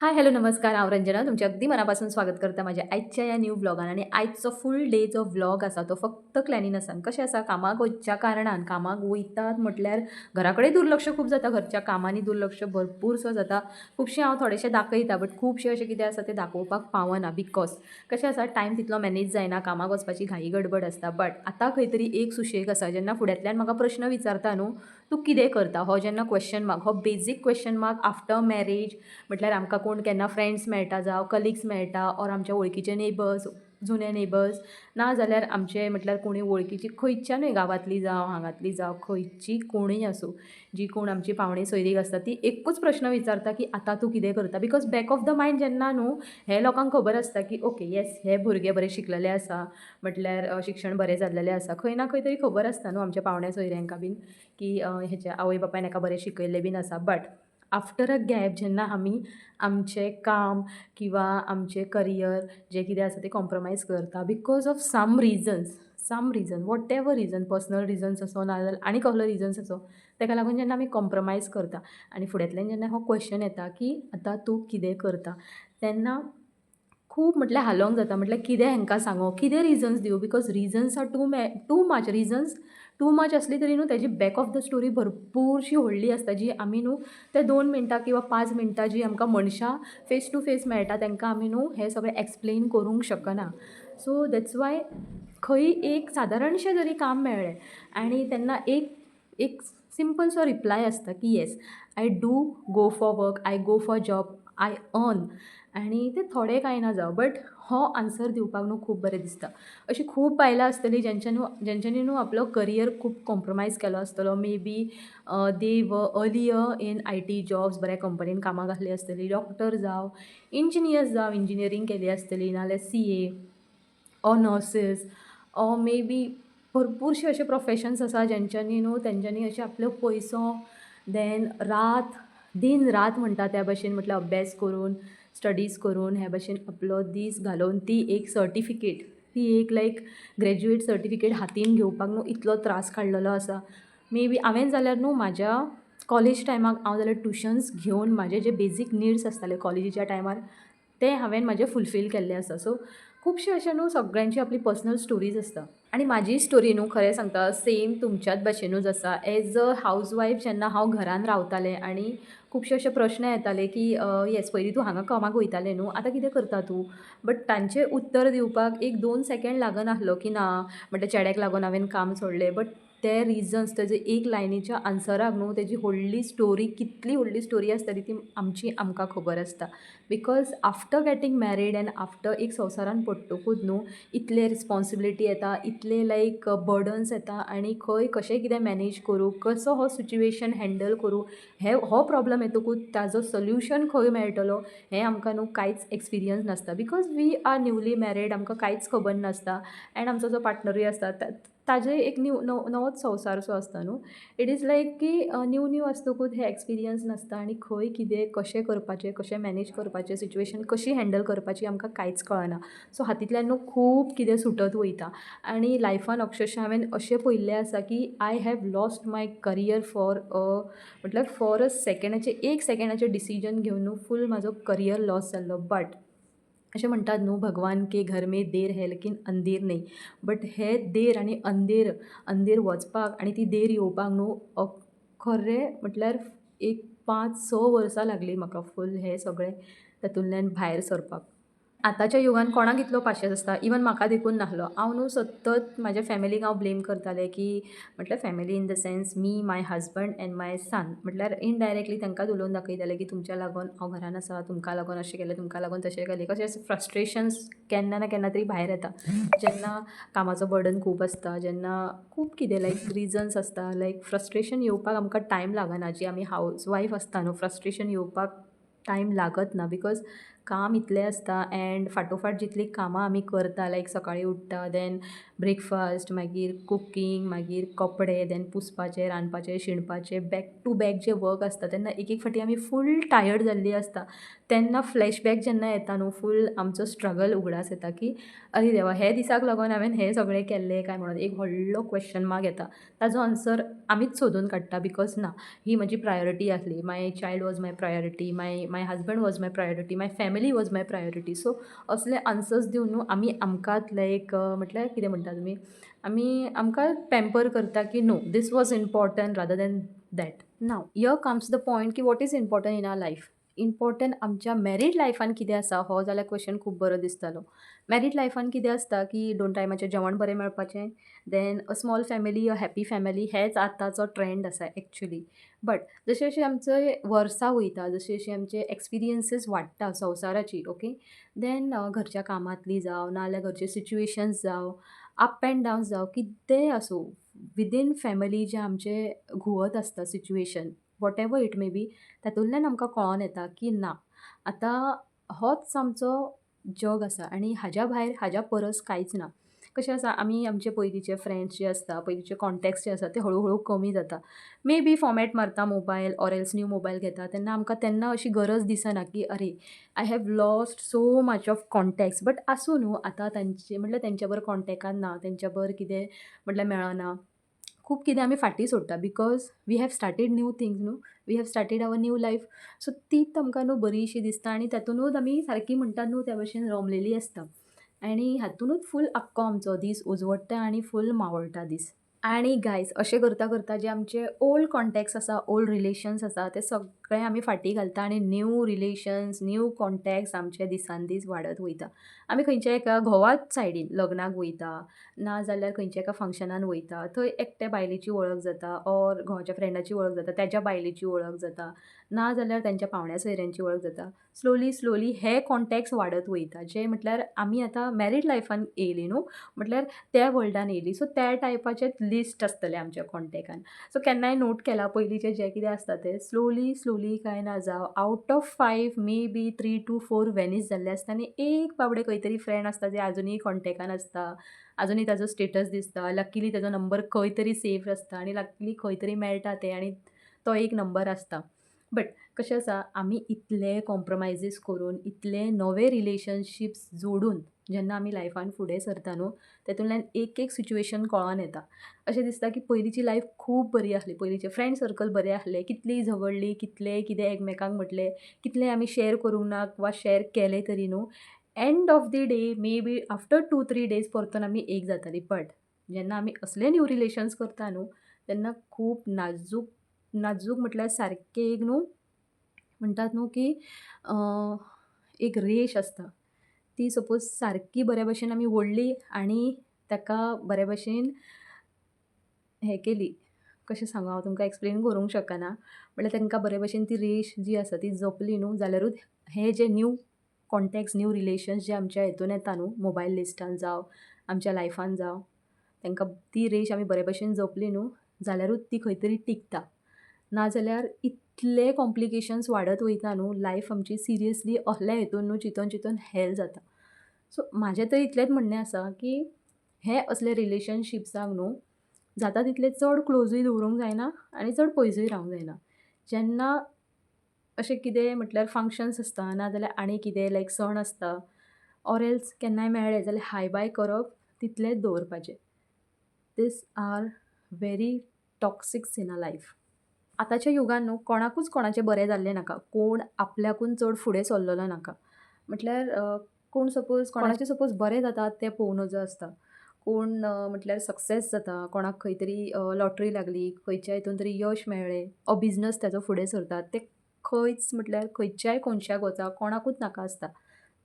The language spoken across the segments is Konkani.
हाय, हॅलो, नमस्कार. हांव रंजना तुमचे अगदी मनापासून स्वागत करता माझ्या आजच्या या न्यू व्लॉगान. आणि आजचो फूल डे जो व्लॉग आसा तो फक्त क्लॅनिनसान. कशें आसा, कामाक वयच्या कारणान कामाक वयतात म्हटल्यार घरा कडेन दुर्लक्ष खूब जाता, घरच्या कामांनी दुर्लक्ष भरपूरसो जाता. खुबशें हांव थोडेशें दाखयता, बट खुबशें अशें कितें आसा तें दाखोवपाक पावना. बिकॉज कशें आसा, टायम तितलो मॅनेज जायना, कामाक वचपाची घाई गडबड आसता. बट आतां खंय तरी एक सुशेग आसा. जेन्ना फुड्यांतल्यान म्हाका प्रश्न विचारता न्हू, तूं कितें करता, हो जेन्ना क्वेश्चन मार्क, हो basic question mark after marriage, म्हटल्यार आमकां कोण केन्ना फ्रेंड्स मेळटा, जावं कलिग्स मेळटा, ऑर आमच्या वळखीचे नेबर्स, जुने नेबर्स, ना जाल्यार आमचे म्हटल्यार कोणी वळखीची खंयच्यानूय गांवांतली जावं हांगातली जावं खंयची कोणूय आसूं, जी कोण आमची पावणे सोयरीक आसता, ती एकूच प्रश्न विचारता की आतां तूं कितें करता. Because back of the mind जेन्ना न्हू हे लोकांक खबर आसता की ओके येस, हे भुरगे बरे शिकलेले आसा, म्हटल्यार शिक्षण बरें जाल्लेलें आसा, खंय ना खंय तरी खबर आसता न्हू आमच्या पावण्या सोयऱ्यांका बीन की हेच्या आवय बापायन एका बरें शिकयल्लें बीन आसा. बट आफ्टर अ गॅप जेन्ना आमी आमचें काम किंवा आमचें करियर जें कितें आसा तें कॉम्प्रमायज करता because of some reason whatever reason, personal reasons असो ना जाल्यार आनी कसलो रिजन्स असो, ताका लागून जेन्ना आमी कॉम्प्रमायज करता आनी फुड्यांतल्यान जेन्ना हो क्वेश्चन येता की आतां तूं कितें करता, तेन्ना खूब म्हटल्यार हालोंक जाता. म्हटल्यार कितें हांकां सांगो, कितें रिजन्स दिवं, because reasons are too much reasons, too much आसली तरी न्हू तेजी बॅक ऑफ द स्टोरी भरपूरशी व्हडली आसता, जी आमी न्हू ते 2 मिनटां किंवा 5 मिनटां जी आमकां मनशां फेस टू फेस मेळटा तांकां आमी न्हू हें सगळें एक्सप्लेन करूंक शकना. सो दॅट्स वाय खंय एक सादारणशें जरी काम मेळ्ळें आनी तेन्ना एक एक सिंपल सो रिप्लाय आसता की yes, I do go for work, I go for job, I earn. आनी तें थोडें कांय ना जावं, बट हो आन्सर दिवपाक न्हू खूब बरें दिसता. अशीं खूब बायलां आसतलीं जेंच्यांनी न्हू आपलो करियर खूब कॉम्प्रमायज केलो आसतलो. May be they were earlier in IT jobs, बऱ्या कंपनीन कामाक आसलीं आसतलीं, डॉक्टर जावं, इंजिनियर्स जावं, इंजिनियरींग केली आसतली, नाल्यार CA or nurses, or may be भरपूरशे अशे प्रोफेशन्स आसा जेंच्यांनी न्हू तेंच्यांनी अशें आपलो पयसो देन दीन रात म्हणटा त्या भाशेन म्हटल्यार अभ्यास करून, स्टडीज करून, हे भाशेन आपलो दीस घालोवन ती एक सर्टिफिकेट, ती एक लायक ग्रॅज्युएट सर्टिफिकेट हातीन घेवपाक न्हू इतलो त्रास काडलेलो आसा. मे बी हांवें जाल्यार न्हू म्हाज्या कॉलेज टायमाक हांव जाल्यार ट्युशन्स घेवन म्हाजे जे बेजीक निड्स आसताले कॉलेजीच्या टायमार ते हांवें म्हाजे फुलफील केल्ले आसा. सो खुबशे अशे न्हू सगळ्यांची आपली पर्सनल स्टोरीज आसता. आनी म्हाजी स्टोरी न्हू खरें सांगता सेम तुमच्याच भशेनूच आसा. एज अ हावजवायफ जेन्ना हांव घरान रावतालें आनी खुबशे अशे प्रश्न येताले की येस, पयलीं तूं हांगा कामाक वयतालें न्हू, आतां कितें करता तूं? बट तांचें उत्तर दिवपाक एक 2 सेकंड लागनासलो की ना म्हणल्यार चेड्याक लागून हांवें काम सोडलें. बट ते रिजन्स तेजे एक लायनीच्या आन्सराक न्हू तेजी व्हडली स्टोरी, कितली व्हडली स्टोरी आसतली ती आमकां खबर आसता. Because after getting married and after एक संवसारान पडटकूच न्हू इतले रिस्पॉन्सिबिलिटी येता, इतले लायक बर्डन्स येता, आनी खंय कशें कितें मॅनेज करूं, कसो हो सिच्युएशन हँडल करूं, हो प्रॉब्लम येतकूच ताजो सोल्युशन खंय मेळटलो हें आमकां न्हू कांयच एक्सपिरियन्स नासता. Because we are newly married, आमकां कांयच खबर नासता. एंड आमचो जो पार्टनरूय आसता ताजे एक नवोच संवसार सो आसता न्हू. इट इज लायक की न्यू आसतकूच हे एक्सपिरियन्स नासता आनी खंय कितें कशें करपाचें, कशें मॅनेज करपाचें, सिच्युएशन कशी हँडल करपाची आमकां कांयच कळना. सो हातींतल्यान न्हू खूब कितें सुटत वयता. आनी लायफान अक्षरशा हांवें अशें पळयल्लें आसा की I have lost my career म्हटल्यार फॉर अ सेकेंडाचें, एक सेकेंडाचें डिसिजन घेवन न्हू फूल म्हाजो करियर लॉस जाल्लो. बट अशें म्हणटात न्हू भगवान के घर में देर है लेकिन अंधेर नहीं. बट हे देर आनी अंधेर वचपाक आनी ती देर येवपाक न्हू खरें म्हटल्यार एक 5-6 वर्सां लागलीं म्हाका फूल हें सगळें तातूंतल्यान भायर सरपाक. आतांच्या युगान कोणाक इतलो पाशेंस आसता, इवन म्हाका देखून नासलो. हांव न्हू सतत म्हाज्या फॅमिलीक हांव ब्लेम करतालें की म्हटल्यार family in the sense me, my husband and my son, म्हटल्यार इनडायरेक्टली तांकांच उलोवन दाखयतालें की तुमच्या लागून हांव घरान आसा, तुमकां लागून अशें केलें, तुमकां लागून तशें केलें. कशें फ्रस्ट्रेशन्स केन्ना ना केन्ना तरी भायर येता जेन्ना कामाचो बर्डन खूब आसता, जेन्ना खूब कितें लायक रिजन्स आसता. लायक फ्रस्ट्रेशन येवपाक आमकां टायम लागना. जी आमी हावजवायफ आसता न्हू फ्रस्ट्रेशन येवपाक टायम लागत ना. बिकॉज काम इतलें आसता एंड फाटोफाट जितलीं कामां आमी करता लायक सकाळीं उठ्ठा देन ब्रेकफास्ट मागीर कुकींग मागीर कपडे देन पुसपाचें रांदपाचें शिणपाचें बॅक टू बॅक जें वर्क आसता तेन्ना एक एक फावटी आमी फूल टायर्ड जाल्लीं आसता. तेन्ना फ्लॅशबॅक जेन्ना येता न्हू फूल आमचो स्ट्रगल उगडास येता की अरे देवा हे दिसाक लागून हांवें हें सगळें केल्लें काय म्हणून एक व्हडलो क्वेश्चन मार्क येता. ताजो आन्सर आमीच सोदून काडटा बिकॉज ना ही म्हजी प्रायोरिटी आसली. My child was my priority, my husband was my priority, my family was my priority. So असले आन्सर्स दिवन न्हू आमी आमकांच लायक म्हटल्यार कितें म्हणटा तुमी आमी आमकां पॅम्पर करता की no this was important rather than that. Now here comes the point की what is important in our life. Important आमच्या मॅरीड लायफान कितें आसा हो जाल्यार क्वेश्चन खूब बरो दिसतालो. मॅरीड लायफान कितें आसता की 2 टायमाचें जेवण बरें मेळपाचें then a small family a happy family हेच आतांचो ट्रेंड आसा एक्चुली. बट जशें जशें आमचे वर्सां वयता जशें जशें आमचे एक्सपिरियन्सीस वाडटा संवसाराची ओके देन घरच्या कामांतली जावं नाजाल्यार घरचे सिच्युएशन्स जावं अप एंड डावन्स जावं कितेंय आसूं विदीन फॅमिली जे आमचे घुंवत आसता situation what ever it may be तातूंतल्यान आमकां कळोन येता की ना आतां होच आमचो जग आसा आनी हाज्या भायर हाज्या परस कांयच ना. कशें आसा आमी आमचे पयलींचे फ्रेंड्स जे आसता पयलींचे कॉन्टॅक्ट्स जे आसा ते हळू हळू कमी जाता. मे बी फॉर्मॅट मारता mobile or else new mobile घेता तेन्ना आमकां तेन्ना अशी गरज दिसना की अरे I have lost so much of contacts but आसूं न्हू आतां तांचे म्हटल्यार तेंच्या बरोबर कॉन्टॅक्टान ना तेंच्या बरोबर कितें म्हटल्यार मेळना. खूब कितें आमी फाटीं सोडटा because we have started new things न्हू we have started our new life. So तीच आमकां न्हू बरीशी दिसता आनी तातुंनूच आमी सारकी म्हणटात न्हू त्या भशेन रमलेलीं आसता. आनी हातुंनूच फूल आख्खो आमचो दीस उजवडटा आनी फूल मावळटा दीस. आनी गायज अशें करता करता जे आमचे ओल्ड कॉन्टॅक्ट्स आसा ओल्ड रिलेशन्स आसा ते सगळे आमी फाटीं घालता आनी न्यू रिलेशन्स न्यू कॉन्टॅक्ट्स आमचे दिसान दीस वाडत वयता. आमी खंयच्या एका घोवाच सायडीन लग्नाक वयता ना जाल्यार खंयच्या एका फंक्शनान वयता थंय एकट्या बायलेची वळख जाता ऑर घोवाच्या फ्रेंडाची वळख जाता तेज्या बायलेची वळख जाता ना जाल्यार तेंच्या पावण्या सोयऱ्यांची वळख जाता. स्लोली हे कॉन्टॅक्ट्स वाडत वयता जे म्हटल्यार आमी आतां मॅरीड लायफान येयलीं न्हू म्हटल्यार त्या वर्ल्डान येयलीं सो त्या टायपाचेंच लिस्ट आसतलें आमच्या कॉन्टॅक्टान. सो केन्नाय नोट केलां पयलींचें जें कितें आसता तें स्लोली कांय ना जावं आवट ऑफ 5 मे बी 3 to 4 वॅनीश जाल्ले आसता आनी एक बाबडे खंय तरी फ्रेंड आसता जे आजुनूय कॉन्टॅक्टान आसता. आजुनूय ताजो स्टेटस दिसता लकिली ताजो नंबर खंय तरी सेव आसता आनी लकिली खंय तरी मेळटा तें आनी तो एक नंबर आसता. बट कशें आसा आमी इतले कॉम्प्रमायजीस करून इतले नवे रिलेशनशिप्स जोडून जेन्ना आमी लायफान फुडें सरता न्हू तेतूंतल्यान एक एक सिच्युएशन कळोन येता. अशें दिसता की पयलींची लायफ खूब बरी आसली पयलींचे फ्रेंड सर्कल बरे आसले कितलीं झगडलीं कितलेंय कितें एकामेकांक म्हटलें कितलें आमी शेअर करूंक ना वा शेअर केलें तरी न्हू end of the day may be after 2-3 डेज परतून आमी एक जातालीं. बट जेन्ना आमी असले न्यू रिलेशन्स करता न्हू तेन्ना खूब नाजूक म्हटल्यार सारकें एक न्हू म्हणटात न्हू की एक रेश आसता ती सपोज सारकी बऱ्या भशेन आमी ओडली आनी ताका बऱ्या भशेन हें केली कशें सांगू हांव तुमकां एक्सप्लेन करूंक शकना म्हटल्यार तांकां बरे भशेन ती रेश जी आसा ती जपली न्हू जाल्यारूच हे जे न्यू कॉन्टॅक्ट्स न्यू रिलेशन्स जे आमच्या हितून येता न्हू मोबायल लिस्टान जावं आमच्या लायफान जावं तांकां ती रेश आमी बरे भशेन जपली न्हू जाल्यारूच ती खंय तरी टिकता. नाजाल्यार इतले कॉम्प्लिकेशन्स वाडत वयता न्हू लायफ आमची सिरियसली असल्या हितून न्हू चिंतून हेल जाता. सो म्हाजें तर इतलेंच म्हणणें आसा की हे असले रिलेशनशिप्साक न्हू जाता तितले चड क्लोजूय दवरूंक जायना आनी चड पयसूय रावूंक जायना. जेन्ना अशें कितें म्हटल्यार फंक्शन्स आसता ना जाल्यार आनी कितें लायक सण आसता ऑर एल्स केन्नाय मेळ्ळे जाल्यार हाय बाय करप तितलेंच दवरपाचें. दीस आर व्हेरी टॉक्सीक्स इन अ लायफ. आतांच्या युगान न्हू कोणाकूच कोणाचें बरें जाल्लें नाका कोण आपल्याकून चड फुडें सरलेलो नाका. म्हटल्यार कोण सपोज कोणाचें सपोज बरें जाता तें पळोवन नजो आसता. कोण म्हटल्यार सक्सेस जाता कोणाक खंय तरी लॉटरी लागली खंयच्या हितून तरी यश मेळ्ळें ऑर बिझनस ताजो फुडें सरता तें खंयच म्हटल्यार खंयच्याय कोनशाक वचा कोणाकूच नाका आसता.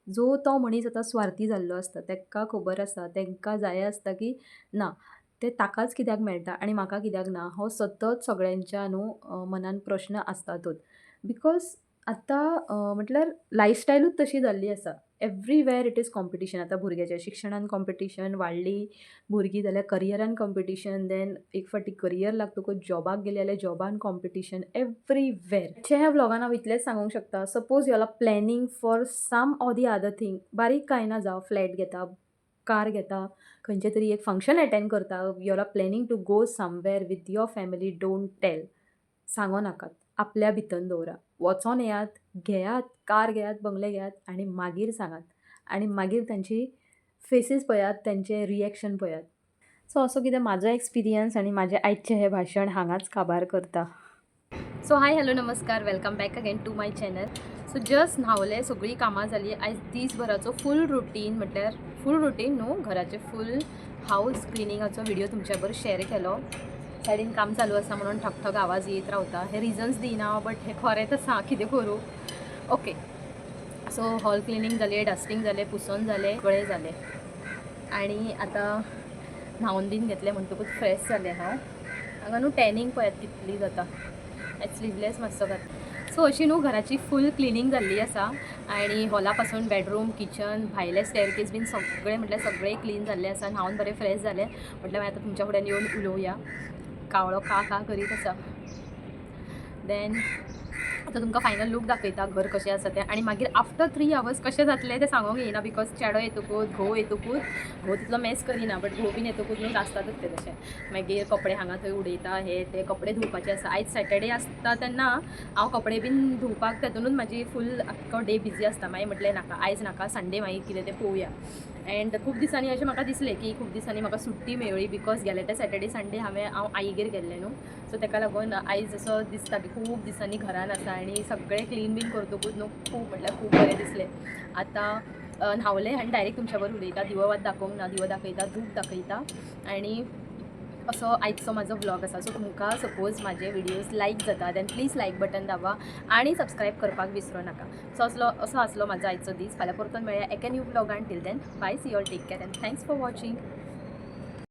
जो तो मनीस आतां स्वार्थी जाल्लो आसता ताका खबर आसता तांकां जाय आसता की ना तें ताकाच कित्याक मेळटा आनी म्हाका कित्याक ना हो सतत सगळ्यांच्या न्हू मनान प्रश्न आसतातूच. बिकॉज आतां म्हटल्यार लायफस्टायलूच तशी जाल्ली आसा एवरीवेअर इट इज कॉम्पिटिशन. आतां भुरग्याच्या शिक्षणान कॉम्पिटिशन वाडली, भुरगीं जाल्यार करियरान कॉम्पिटिशन, देन एक फावटी करियर लागतकूच जॉबाक गेली जाल्यार जॉबान कॉम्पिटिशन एवरीवेअर. ह्या व्लॉगान हांव इतलेंच सांगूंक शकता, suppose you are planning for some or the other thing, बारीक कांय ना जावं फ्लॅट घेता, कार घेता, खंयचें तरी एक फंक्शन अटेंड करता, you are planning to go somewhere with your family, don't tell. सांगो नाकात, आपल्या भितन दवरा. वचोन येयात, घेयात, कार घेयात, बंगले घेयात आनी मागीर सांगात. आनी मागीर तांची फेसीस पळयात, तेंचें रिएक्शन पळयात. सो असो कितें म्हाजो एक्सपिरियन्स आनी म्हाजें आयचें हें भाशण हांगाच काबार करता. सो हाय, हॅलो, नमस्कार, welcome back again to my channel. So just न्हावलें, सगळीं कामां जालीं. आयज दिसभराचो फूल रुटीन, म्हटल्यार फूल रुटीन न्हू, घराचें फूल हावस क्लिनिंगाचो व्हिडिओ तुमच्या बरोबर शेअर केलो. सायडीन काम चालू आसा म्हणून ठकठक आवाज येत रावता. हे रिजन्स दिना, बट हे खरेंच आसा, कितें करूं. ओके, सो हॉल क्लिनींग जालें, डस्टींग जालें, पुसोन जालें, सगळें जालें. आनी आतां न्हांवन बीन घेतलें म्हणटकूच फ्रेश जालें हांव. हांगा न्हू टॅनिंग पळयात कितली जाता. आयज स्लीवलेस मातसो घात. सो अशी न्हू घराची फूल क्लिनींग जाल्ली आसा आनी हॉला पासून बेडरूम, किचन, भायले स्टेअरकेस बीन सगळें म्हटल्यार सगळें क्लीन जाल्लें आसा. न्हांवन बरें फ्रेश जालें म्हटल्यार आतां तुमच्या फुड्यान येवन उलोवया. कावळो का करीत आसा. देन आतां तुमकां फायनल लूक दाखयता, घर कशें आसा तें. आनी मागीर आफ्टर 3 hours कशें जातलें तें सांगूंक येयना, बिकॉज चेडो येतकूच, घोव येतकूच, घोव तितलो मेस करिना, बट घोव बीन येतकूच न्हू आसतातच तें तशें. मागीर कपडे हांगा थंय उडयता, हे ते कपडे धुवपाचे आसा. आयज सॅटर्डे आसता तेन्ना हांव कपडे बीन धुवपाक तेतुनूच म्हाजी फूल आख्खो डे बिजी आसता. मागीर म्हटलें नाका, आयज नाका, संडे मागीर कितें तें पळोवया. एंड खूब दिसांनी अशें म्हाका दिसलें की खूब दिसांनी म्हाका सुट्टी मेळ्ळी, बिकॉज गेले ते सॅटर्डे संडे हांव आईगेर गेल्लें न्हू. सो ताका लागून आयज असो दिसता की खूब दिसांनी घरान आसा आनी सगळें क्लीन बीन करतकूच न्हू खूब म्हटल्यार खूब बरें दिसलें. आतां न्हावलें आनी डायरेक्ट तुमच्या बरोबर उलयता. दिवो वात दाखोवंक ना, दिवो दाखयता, धूप दाखयता आनी असो आयचो म्हाजो व्लॉग आसा. सो तुमकां सपोज म्हाजे व्हिडियोज लायक जाता देन प्लीज लायक बटन दाबा आनी सबस्क्रायब करपाक विसरूं नाका. सो असो आसलो म्हाजो आयचो दीस. फाल्यां परतून मेळया एका न्यू व्लॉगान. Till then bye, see all, take care and thanks for watching.